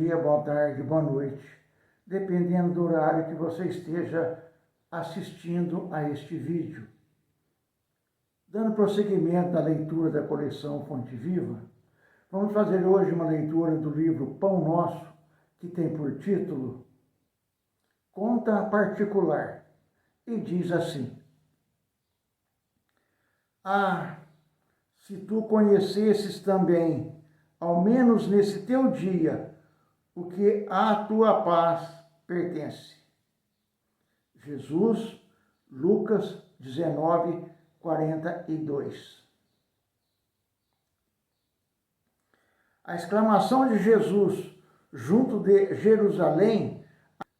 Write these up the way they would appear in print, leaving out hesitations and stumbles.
dia, boa tarde, boa noite, dependendo do horário que você esteja assistindo a este vídeo. Dando prosseguimento na leitura da coleção Fonte Viva, vamos fazer hoje uma leitura do livro Pão Nosso, que tem por título Conta Particular, e diz assim: Ah, se tu conhecesses também, ao menos nesse teu dia, o que à tua paz pertence. Jesus, Lucas 19, 42. A exclamação de Jesus junto de Jerusalém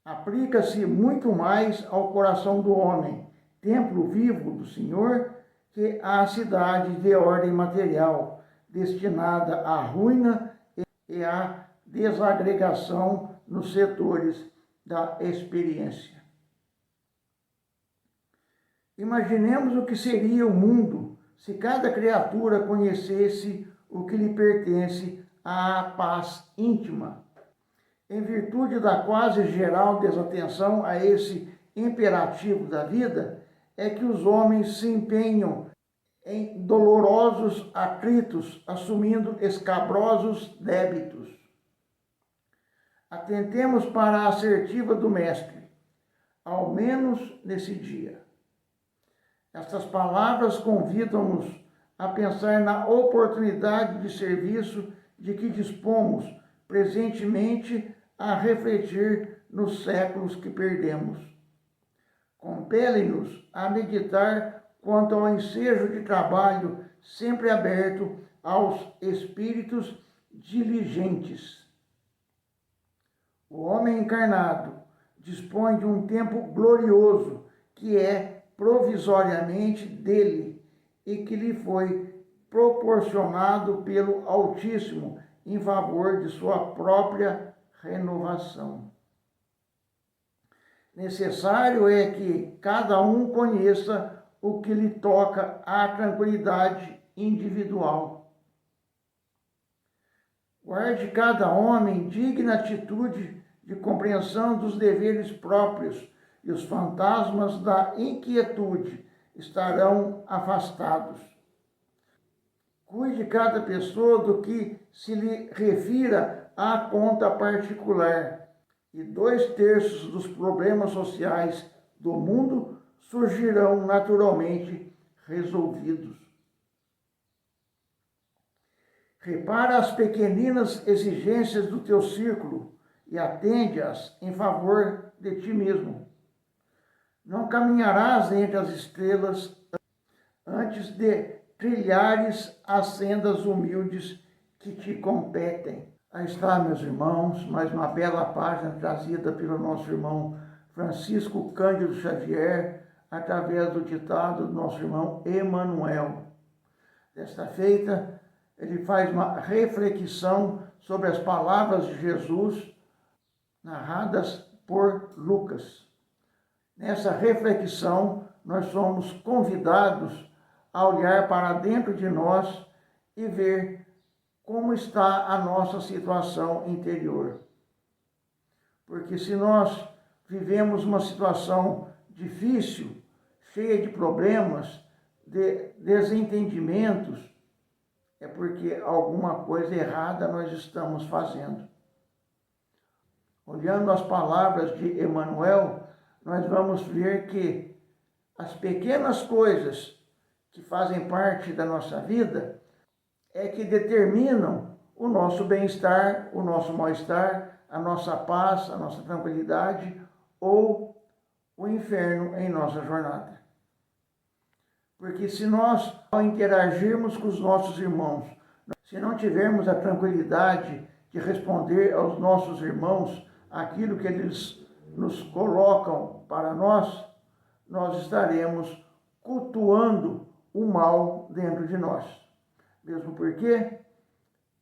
aplica-se muito mais ao coração do homem, templo vivo do Senhor, que à cidade de ordem material, destinada à ruína e à desagregação nos setores da experiência. Imaginemos o que seria o mundo se cada criatura conhecesse o que lhe pertence à paz íntima, em virtude da quase geral desatenção a esse imperativo da vida, é que os homens se empenham em dolorosos atritos, assumindo escabrosos débitos. Atentemos para a assertiva do Mestre, ao menos nesse dia. Estas palavras convidam-nos a pensar na oportunidade de serviço de que dispomos presentemente, a refletir nos séculos que perdemos. Compelem-nos a meditar quanto ao ensejo de trabalho sempre aberto aos espíritos diligentes. O homem encarnado dispõe de um tempo glorioso que é provisoriamente dele e que lhe foi proporcionado pelo Altíssimo em favor de sua própria renovação. Necessário é que cada um conheça o que lhe toca à tranquilidade individual. Guarde cada homem digna atitude de compreensão dos deveres próprios, e os fantasmas da inquietude estarão afastados. Cuide cada pessoa do que se lhe refira à conta particular, e 2/3 dos problemas sociais do mundo surgirão naturalmente resolvidos. Repara as pequeninas exigências do teu círculo e atende-as em favor de ti mesmo. Não caminharás entre as estrelas antes de trilhares as sendas humildes que te competem. Aí está, meus irmãos, mais uma bela página trazida pelo nosso irmão Francisco Cândido Xavier, através do ditado do nosso irmão Emanuel. Desta feita, ele faz uma reflexão sobre as palavras de Jesus narradas por Lucas. Nessa reflexão, nós somos convidados a olhar para dentro de nós e ver como está a nossa situação interior. Porque se nós vivemos uma situação difícil, cheia de problemas, de desentendimentos, é porque alguma coisa errada nós estamos fazendo. Olhando as palavras de Emanuel, nós vamos ver que as pequenas coisas que fazem parte da nossa vida é que determinam o nosso bem-estar, o nosso mal-estar, a nossa paz, a nossa tranquilidade ou o inferno em nossa jornada. Porque se nós, ao interagirmos com os nossos irmãos, se não tivermos a tranquilidade de responder aos nossos irmãos aquilo que eles nos colocam para nós, nós estaremos cultuando o mal dentro de nós. Mesmo porque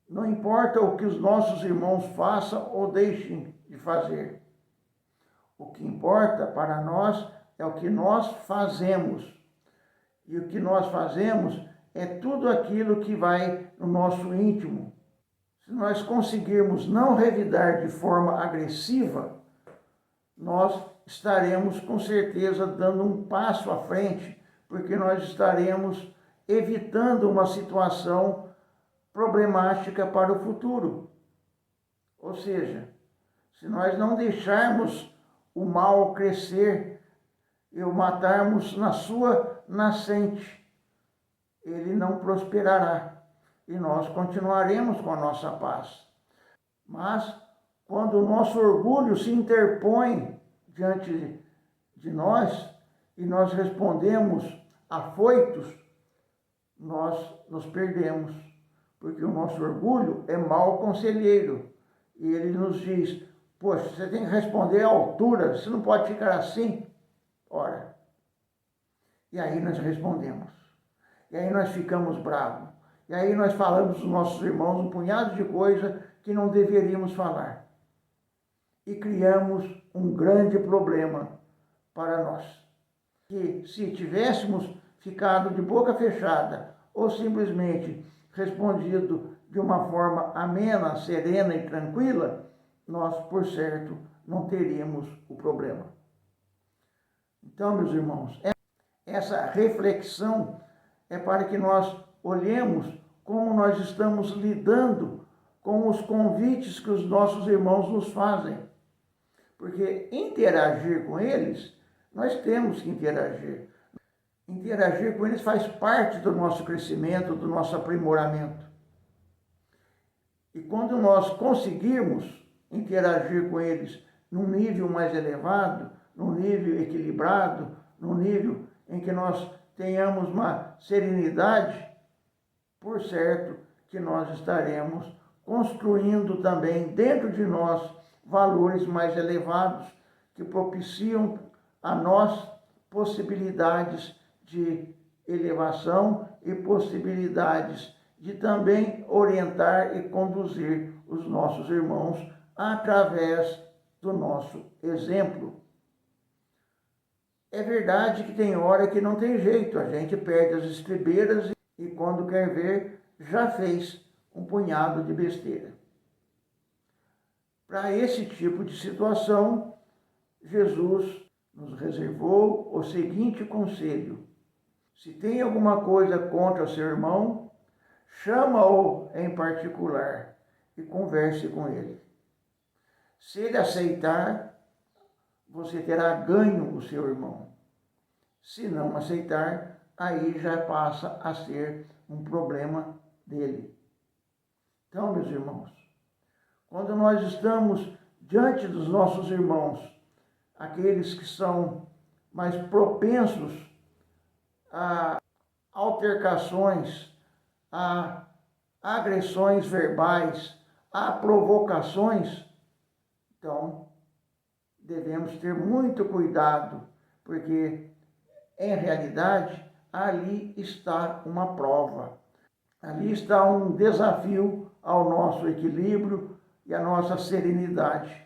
não importa o que os nossos irmãos façam ou deixem de fazer. O que importa para nós é o que nós fazemos. E o que nós fazemos é tudo aquilo que vai no nosso íntimo. se nós conseguirmos não revidar de forma agressiva, nós estaremos com certeza dando um passo à frente, porque nós estaremos evitando uma situação problemática para o futuro. Ou seja, se nós não deixarmos o mal crescer e o matarmos na sua nascente, ele não prosperará e nós continuaremos com a nossa paz. Mas, quando o nosso orgulho se interpõe diante de nós e nós respondemos afoitos, nós nos perdemos, porque o nosso orgulho é mau conselheiro. E ele nos diz, poxa, você tem que responder à altura, você não pode ficar assim. Ora, e aí nós respondemos. E aí nós ficamos bravos. E aí nós falamos dos nossos irmãos um punhado de coisa que não deveríamos falar. E criamos um grande problema para nós. Que se tivéssemos ficado de boca fechada ou simplesmente respondido de uma forma amena, serena e tranquila, nós, por certo, não teríamos o problema. Então, meus irmãos, essa reflexão é para que nós olhemos como nós estamos lidando com os convites que os nossos irmãos nos fazem. Porque interagir com eles, nós temos que interagir. Interagir com eles faz parte do nosso crescimento, do nosso aprimoramento. E quando nós conseguirmos interagir com eles num nível mais elevado, num nível equilibrado, num nível em que nós tenhamos uma serenidade, por certo que nós estaremos construindo também dentro de nós valores mais elevados que propiciam a nós possibilidades de elevação e possibilidades de também orientar e conduzir os nossos irmãos através do nosso exemplo. É verdade que tem hora que não tem jeito, a gente perde as estribeiras e quando quer ver, já fez um punhado de besteira. Para esse tipo de situação, Jesus nos reservou o seguinte conselho: se tem alguma coisa contra seu irmão, chama-o em particular e converse com ele. Se ele aceitar, você terá ganho o seu irmão. Se não aceitar, aí já passa a ser um problema dele. Então, meus irmãos, quando nós estamos diante dos nossos irmãos, aqueles que são mais propensos a altercações, a agressões verbais, a provocações, então devemos ter muito cuidado, porque em realidade ali está uma prova, ali está um desafio ao nosso equilíbrio e à nossa serenidade.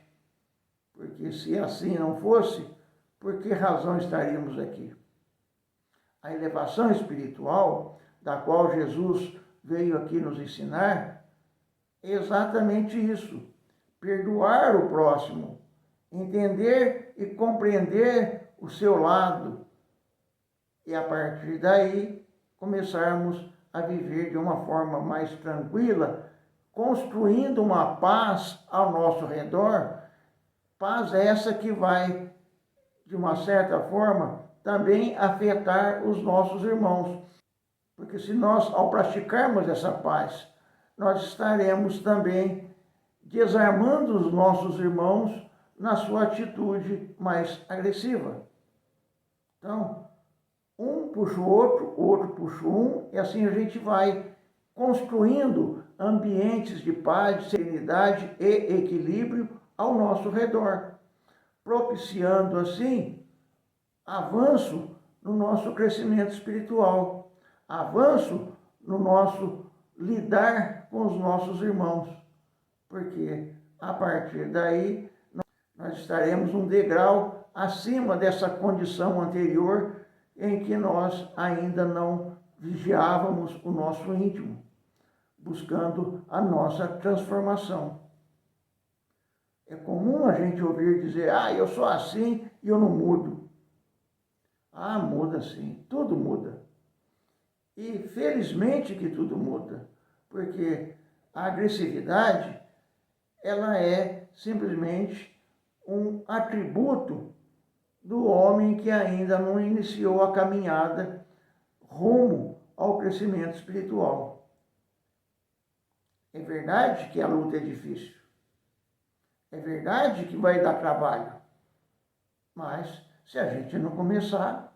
Porque se assim não fosse, por que razão estaríamos aqui? A elevação espiritual, da qual Jesus veio aqui nos ensinar, é exatamente isso: perdoar o próximo, entender e compreender o seu lado, e a partir daí começarmos a viver de uma forma mais tranquila, construindo uma paz ao nosso redor, paz essa que vai, de uma certa forma, também afetar os nossos irmãos. Porque se nós, ao praticarmos essa paz, nós estaremos também desarmando os nossos irmãos na sua atitude mais agressiva. Então, um puxa o outro puxa um, e assim a gente vai construindo ambientes de paz, de serenidade e equilíbrio ao nosso redor, propiciando assim avanço no nosso crescimento espiritual, avanço no nosso lidar com os nossos irmãos, porque a partir daí nós estaremos um degrau acima dessa condição anterior em que nós ainda não vigiávamos o nosso íntimo. buscando a nossa transformação. É comum a gente ouvir dizer, eu sou assim e eu não mudo. Muda sim, tudo muda. E felizmente que tudo muda, porque a agressividade, ela é simplesmente um atributo do homem que ainda não iniciou a caminhada rumo ao crescimento espiritual. É verdade que a luta é difícil. É verdade que vai dar trabalho. Mas se a gente não começar,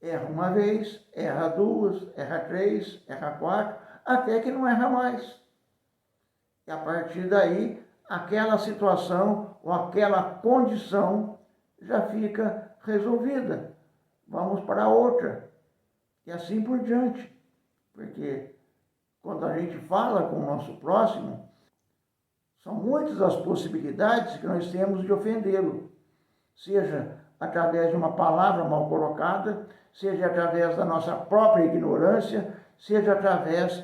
erra uma vez, erra duas, erra três, erra quatro, até que não erra mais. E a partir daí, aquela situação ou aquela condição já fica resolvida. Vamos para outra. E assim por diante. Porque quando a gente fala com o nosso próximo, são muitas as possibilidades que nós temos de ofendê-lo. Seja através de uma palavra mal colocada, seja através da nossa própria ignorância, seja através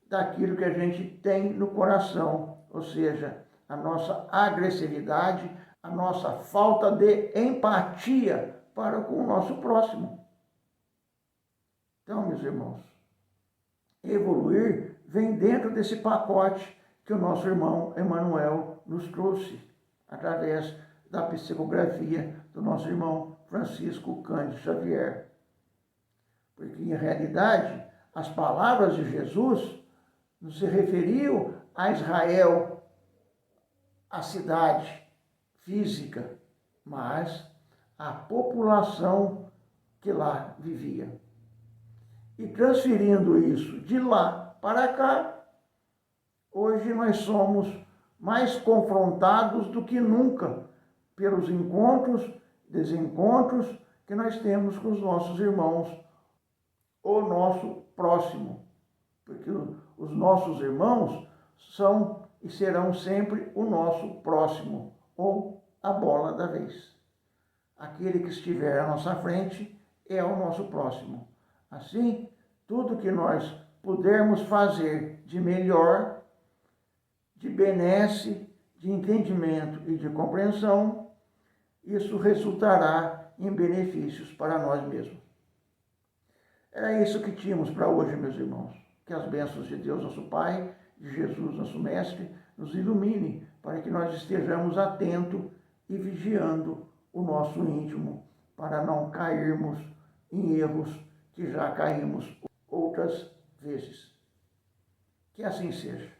daquilo que a gente tem no coração, ou seja, a nossa agressividade, a nossa falta de empatia para com o nosso próximo. Então, meus irmãos, evoluir vem dentro desse pacote que o nosso irmão Emmanuel nos trouxe, através da psicografia do nosso irmão Francisco Cândido Xavier. Porque, em realidade, as palavras de Jesus não se referiam a Israel, a cidade física, mas à população que lá vivia. E transferindo isso de lá para cá, hoje nós somos mais confrontados do que nunca pelos encontros, desencontros que nós temos com os nossos irmãos, o nosso próximo. Porque os nossos irmãos são e serão sempre o nosso próximo, ou a bola da vez. Aquele que estiver à nossa frente é o nosso próximo. Assim, tudo que nós pudermos fazer de melhor, de benesse, de entendimento e de compreensão, isso resultará em benefícios para nós mesmos. Era isso que tínhamos para hoje, meus irmãos. Que as bênçãos de Deus, nosso Pai, de Jesus, nosso Mestre, nos ilumine para que nós estejamos atentos e vigiando o nosso íntimo para não cairmos em erros que já caímos outras vezes. Que assim seja.